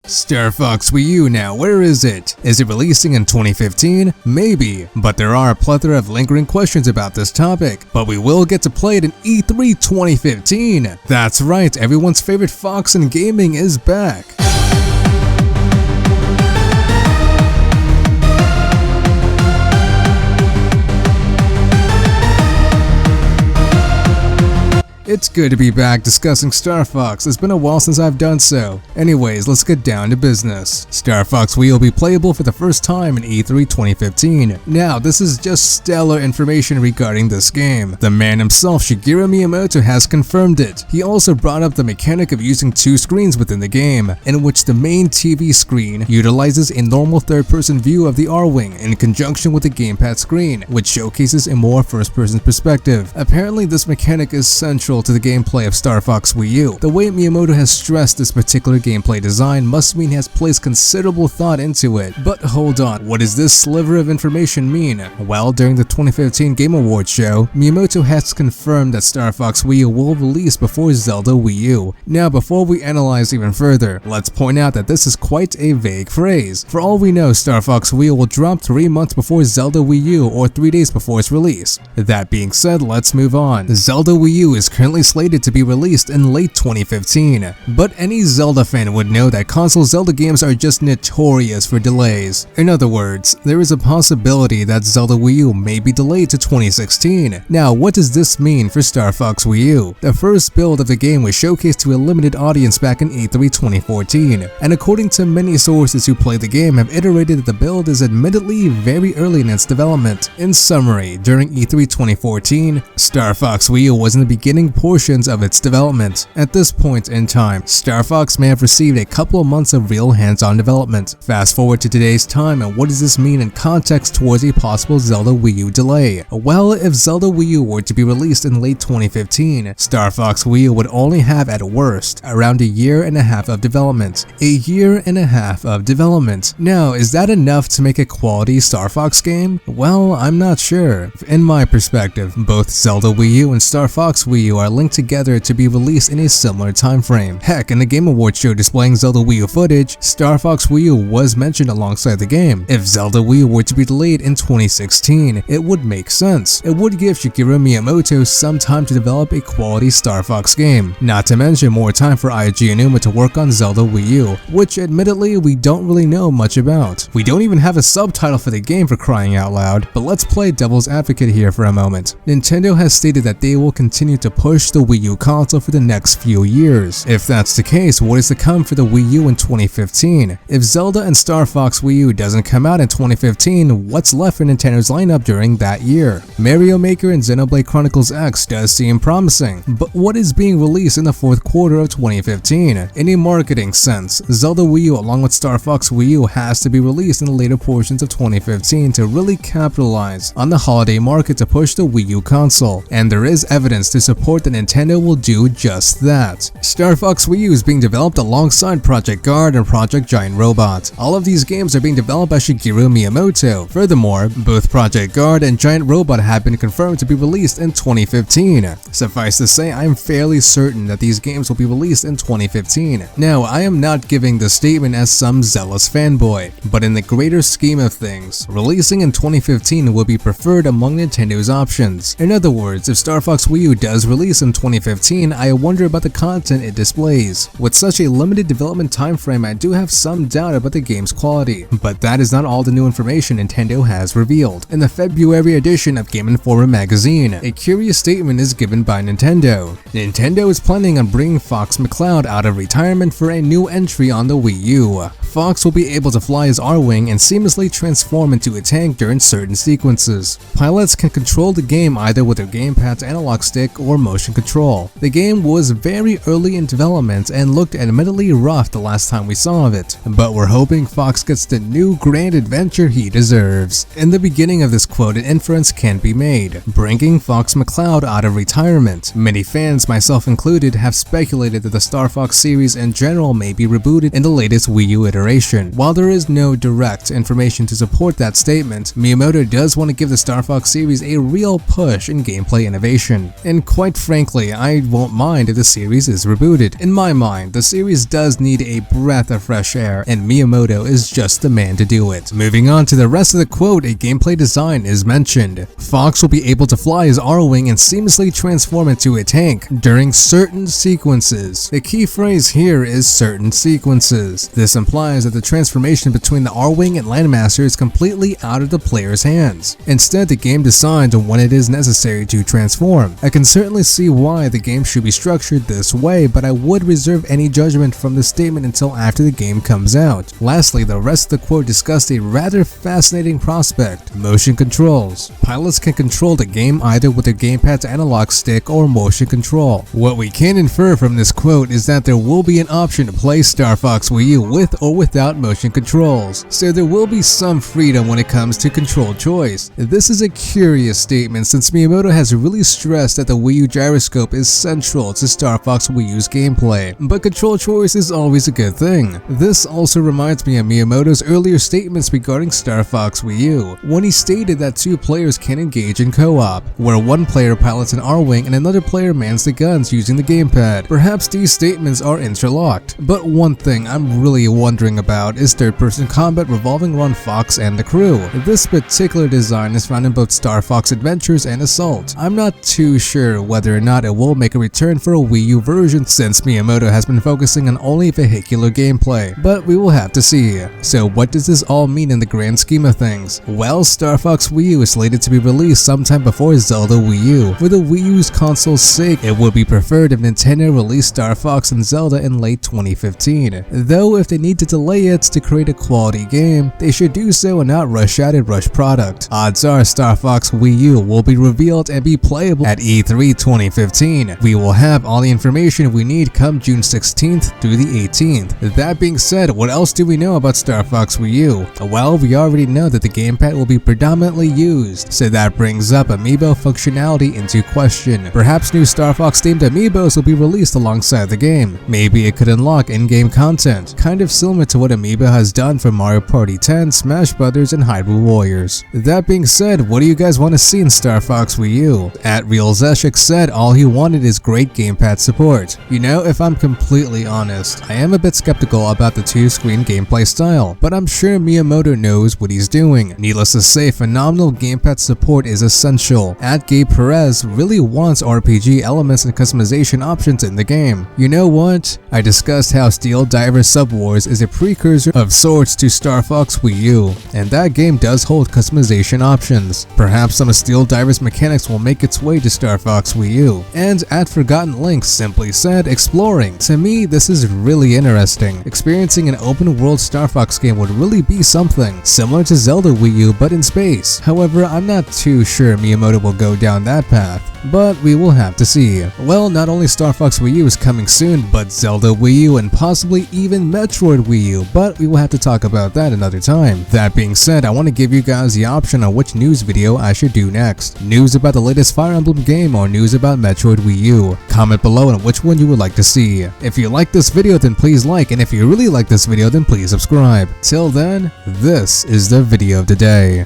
Star Fox Wii U now, where is it? Is it releasing in 2015? Maybe, but there are a plethora of lingering questions about this topic. But we will get to play it in E3 2015. That's right, everyone's favorite Fox in gaming is back. It's good to be back discussing Star Fox. It's been a while since I've done so. Anyways, let's get down to business. Star Fox Wii will be playable for the first time in E3 2015. Now, this is just stellar information regarding this game. The man himself, Shigeru Miyamoto, has confirmed it. He also brought up the mechanic of using two screens within the game, in which the main TV screen utilizes a normal third-person view of the R-Wing in conjunction with the gamepad screen, which showcases a more first-person perspective. Apparently, this mechanic is central to the gameplay of Star Fox Wii U. The way Miyamoto has stressed this particular gameplay design must mean he has placed considerable thought into it. But hold on, what does this sliver of information mean? Well, during the 2015 Game Awards show, Miyamoto has confirmed that Star Fox Wii U will release before Zelda Wii U. Now, before we analyze even further, let's point out that this is quite a vague phrase. For all we know, Star Fox Wii U will drop 3 months before Zelda Wii U or 3 days before its release. That being said, let's move on. Zelda Wii U is currently slated to be released in late 2015, but any Zelda fan would know that console Zelda games are just notorious for delays. In other words, there is a possibility that Zelda Wii U may be delayed to 2016. Now, what does this mean for Star Fox Wii U? The first build of the game was showcased to a limited audience back in E3 2014, and according to many sources who play the game have iterated that the build is admittedly very early in its development. In summary, during E3 2014, Star Fox Wii U was in the beginning portions of its development. At this point in time, Star Fox may have received a couple of months of real hands-on development. Fast forward to today's time, and what does this mean in context towards a possible Zelda Wii U delay? Well, if Zelda Wii U were to be released in late 2015, Star Fox Wii U would only have at worst around 1.5 years of development. 1.5 years of development. Now, is that enough to make a quality Star Fox game? Well, I'm not sure. In my perspective, both Zelda Wii U and Star Fox Wii U are linked together to be released in a similar time frame. Heck, in the Game Awards show displaying Zelda Wii U footage, Star Fox Wii U was mentioned alongside the game. If Zelda Wii U were to be delayed in 2016, it would make sense. It would give Shigeru Miyamoto some time to develop a quality Star Fox game, not to mention more time for Eiji Aonuma to work on Zelda Wii U, which admittedly we don't really know much about. We don't even have a subtitle for the game, for crying out loud. But let's play devil's advocate here for a moment. Nintendo has stated that they will continue to push the Wii U console for the next few years. If that's the case, what is to come for the Wii U in 2015? If Zelda and Star Fox Wii U doesn't come out in 2015, what's left for Nintendo's lineup during that year? Mario Maker and Xenoblade Chronicles X does seem promising, but what is being released in the fourth quarter of 2015? In a marketing sense, Zelda Wii U along with Star Fox Wii U has to be released in the later portions of 2015 to really capitalize on the holiday market to push the Wii U console, and there is evidence to support that Nintendo will do just that. Star Fox Wii U is being developed alongside Project Guard and Project Giant Robot. All of these games are being developed by Shigeru Miyamoto. Furthermore, both Project Guard and Giant Robot have been confirmed to be released in 2015. Suffice to say, I am fairly certain that these games will be released in 2015. Now, I am not giving this statement as some zealous fanboy, but in the greater scheme of things, releasing in 2015 will be preferred among Nintendo's options. In other words, if Star Fox Wii U does release in 2015, I wonder about the content it displays. With such a limited development time frame, I do have some doubt about the game's quality. But that is not all the new information Nintendo has revealed. In the February edition of Game Informer magazine, a curious statement is given by Nintendo. Nintendo is planning on bringing Fox McCloud out of retirement for a new entry on the Wii U. Fox will be able to fly his R-Wing and seamlessly transform into a tank during certain sequences. Pilots can control the game either with their gamepad's analog stick or motion control. The game was very early in development and looked admittedly rough the last time we saw of it, but we're hoping Fox gets the new grand adventure he deserves. In the beginning of this quote, an inference can be made, bringing Fox McCloud out of retirement. Many fans, myself included, have speculated that the Star Fox series in general may be rebooted in the latest Wii U iteration. generation. While there is no direct information to support that statement, Miyamoto does want to give the Star Fox series a real push in gameplay innovation. And quite frankly, I won't mind if the series is rebooted. In my mind, the series does need a breath of fresh air, and Miyamoto is just the man to do it. Moving on to the rest of the quote, a gameplay design is mentioned. Fox will be able to fly his R-Wing and seamlessly transform into a tank during certain sequences. The key phrase here is certain sequences. This implies that the transformation between the R-Wing and Landmaster is completely out of the player's hands. Instead, the game decides on when it is necessary to transform. I can certainly see why the game should be structured this way, but I would reserve any judgment from the statement until after the game comes out. Lastly, the rest of the quote discussed a rather fascinating prospect: motion controls. Pilots can control the game either with their gamepad's analog stick or motion control. What we can infer from this quote is that there will be an option to play Star Fox Wii U with or without motion controls, so there will be some freedom when it comes to control choice. This is a curious statement since Miyamoto has really stressed that the Wii U gyroscope is central to Star Fox Wii U's gameplay, but control choice is always a good thing. This also reminds me of Miyamoto's earlier statements regarding Star Fox Wii U, when he stated that two players can engage in co-op, where one player pilots an R-Wing and another player mans the guns using the gamepad. Perhaps these statements are interlocked, but one thing I'm really wondering about is third-person combat revolving around Fox and the crew. This particular design is found in both Star Fox Adventures and Assault. I'm not too sure whether or not it will make a return for a Wii U version since Miyamoto has been focusing on only vehicular gameplay, but we will have to see. So what does this all mean in the grand scheme of things? Well, Star Fox Wii U is slated to be released sometime before Zelda Wii U. For the Wii U's console's sake, it would be preferred if Nintendo released Star Fox and Zelda in late 2015. Though if they need to delay it to create a quality game, they should do so and not rush out a rush product. Odds are Star Fox Wii U will be revealed and be playable at E3 2015. We will have all the information we need come June 16th through the 18th. That being said, what else do we know about Star Fox Wii U? Well, we already know that the gamepad will be predominantly used, so that brings up amiibo functionality into question. Perhaps new Star Fox themed amiibos will be released alongside the game. Maybe it could unlock in-game content, kind of similar to what Amiibo has done for Mario Party 10, Smash Brothers, and Hyrule Warriors. That being said, what do you guys want to see in Star Fox Wii U? At Real Zeshik said all he wanted is great gamepad support. You know, if I'm completely honest, I am a bit skeptical about the two-screen gameplay style, but I'm sure Miyamoto knows what he's doing. Needless to say, phenomenal gamepad support is essential. At Gabe Perez really wants RPG elements and customization options in the game. You know what? I discussed how Steel Diver Sub-Wars is a precursor of sorts to Star Fox Wii U, and that game does hold customization options. Perhaps some of Steel Diver's mechanics will make its way to Star Fox Wii U. And at Forgotten Links simply said, exploring. To me, this is really interesting. Experiencing an open-world Star Fox game would really be something, similar to Zelda Wii U but in space. However, I'm not too sure Miyamoto will go down that path, but we will have to see. Well, not only Star Fox Wii U is coming soon, but Zelda Wii U and possibly even Metroid Wii U, but we will have to talk about that another time. That being said, I want to give you guys the option on which news video I should do next. News about the latest Fire Emblem game or news about Metroid Wii U. Comment below on which one you would like to see. If you like this video, then please like, and if you really like this video, then please subscribe. Till then, this is the video of the day.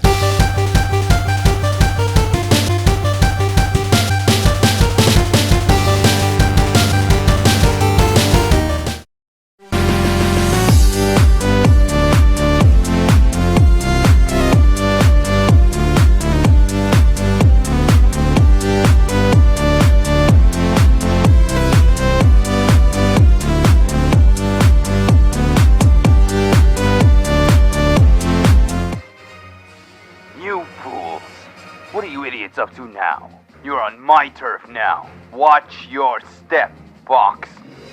What are you idiots up to now? You're on my turf now. Watch your step, Fox.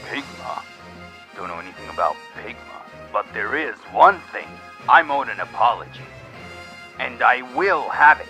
Pigma? Don't know anything about Pigma. But there is one thing. I'm owed an apology. And I will have it.